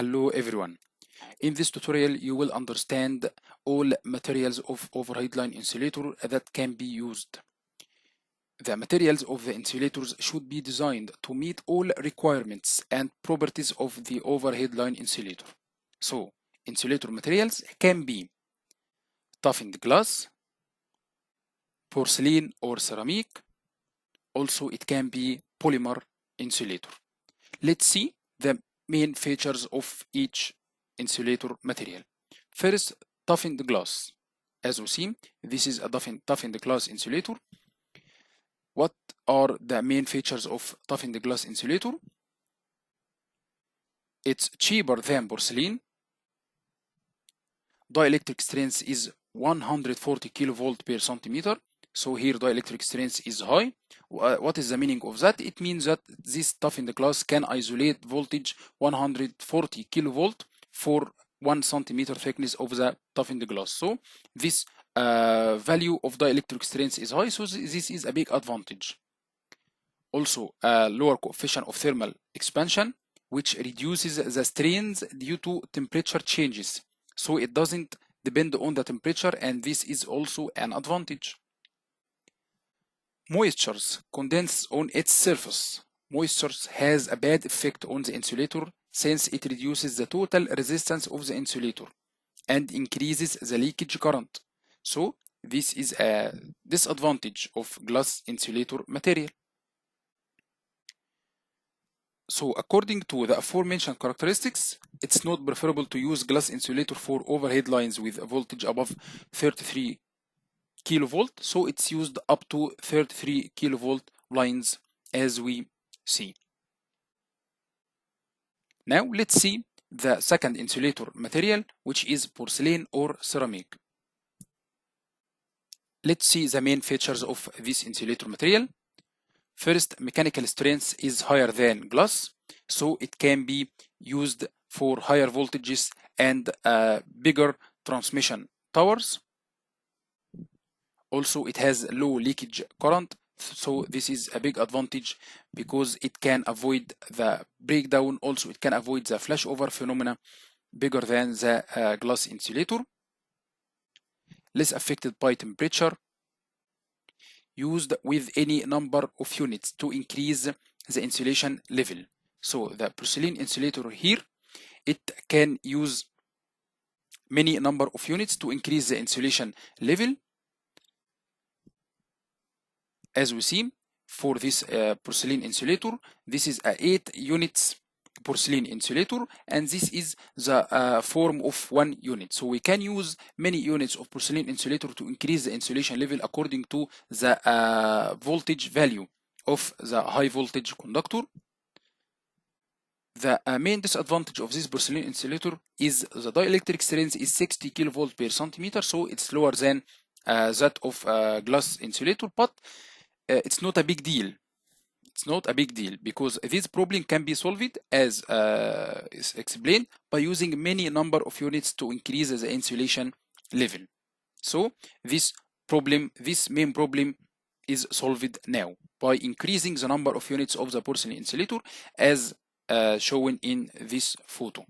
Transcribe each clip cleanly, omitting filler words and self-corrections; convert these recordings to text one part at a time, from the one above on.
Hello everyone. In this tutorial you will understand all materials of overhead line insulator that can be used. The materials of the insulators should be designed to meet all requirements and properties of the overhead line insulator. So, insulator materials can be toughened glass, porcelain or ceramic. Also, it can be polymer insulator. Let's see the main features of each insulator material. First, toughened glass. As we see, this is a toughened glass insulator. What are the main features of toughened glass insulator? It's cheaper than porcelain. Dielectric strength is 140 kilovolt per centimeter. So here dielectric strength is high. What is the meaning of that? It means that this toughened glass can isolate voltage 140 kilovolt for 1 centimeter thickness of the toughened glass. So this value of dielectric strength is high, so this is a big advantage. Also, a lower coefficient of thermal expansion, which reduces the strains due to temperature changes. So it doesn't depend on the temperature, and this is also an advantage. Moistures condense on its surface. Moisture has a bad effect on the insulator since it reduces the total resistance of the insulator and increases the leakage current. So this is a disadvantage of glass insulator material. So according to the aforementioned characteristics, it's not preferable to use glass insulator for overhead lines with a voltage above 33 kilovolt. So it's used up to 33 kilovolt lines as we see. Now let's see the second insulator material, which is porcelain or ceramic. Let's see the main features of this insulator material. First, mechanical strength is higher than glass, so it can be used for higher voltages and bigger transmission towers. Also, it has low leakage current, so this is a big advantage because it can avoid the breakdown. Also, it can avoid the flashover phenomena bigger than the glass insulator. Less affected by temperature. Used with any number of units to increase the insulation level. So the porcelain insulator here, it can use many number of units to increase the insulation level. As we see for this porcelain insulator, this is a 8 units porcelain insulator, and this is the form of 1 unit. So we can use many units of porcelain insulator to increase the insulation level according to the voltage value of the high voltage conductor. The main disadvantage of this porcelain insulator is the dielectric strength is 60 kilovolt per centimeter, so it's lower than that of glass insulator, but it's not a big deal. It's not a big deal because this problem can be solved as is explained by using many number of units to increase the insulation level. So this main problem is solved now by increasing the number of units of the porcelain insulator as shown in this photo.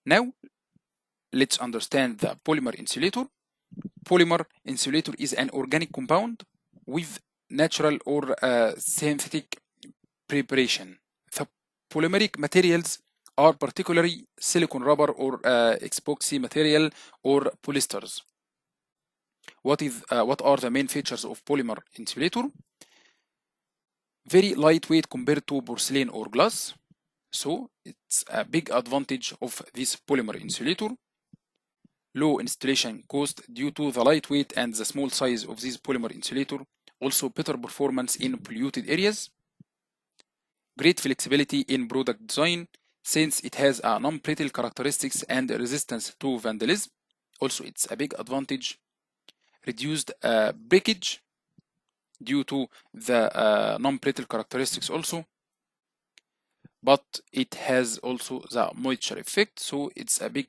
Now let's understand the polymer insulator. Polymer insulator is an organic compound with natural or synthetic preparation. The polymeric materials are particularly silicone rubber or epoxy material or polyesters. What are the main features of polymer insulator? Very lightweight compared to porcelain or glass. So it's a big advantage of this polymer insulator. Low installation cost due to the lightweight and the small size of this polymer insulator. Also better performance in polluted areas. Great flexibility in product design since it has a non-brittle characteristics and resistance to vandalism. Also it's a big advantage. Reduced breakage due to the non-brittle characteristics also. but it has also the moisture effect. So it's a big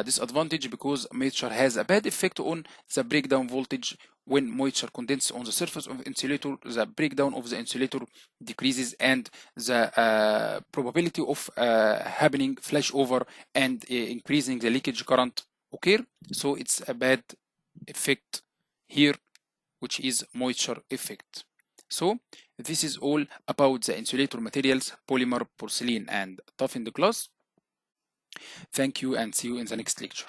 disadvantage, because moisture has a bad effect on the breakdown voltage. When moisture condenses on the surface of insulator, the breakdown of the insulator decreases, and the probability of happening flashover and increasing the leakage current occur. So it's a bad effect here, which is moisture effect. So this is all about the insulator materials, polymer, porcelain, and toughened glass. Thank you, and see you in the next lecture.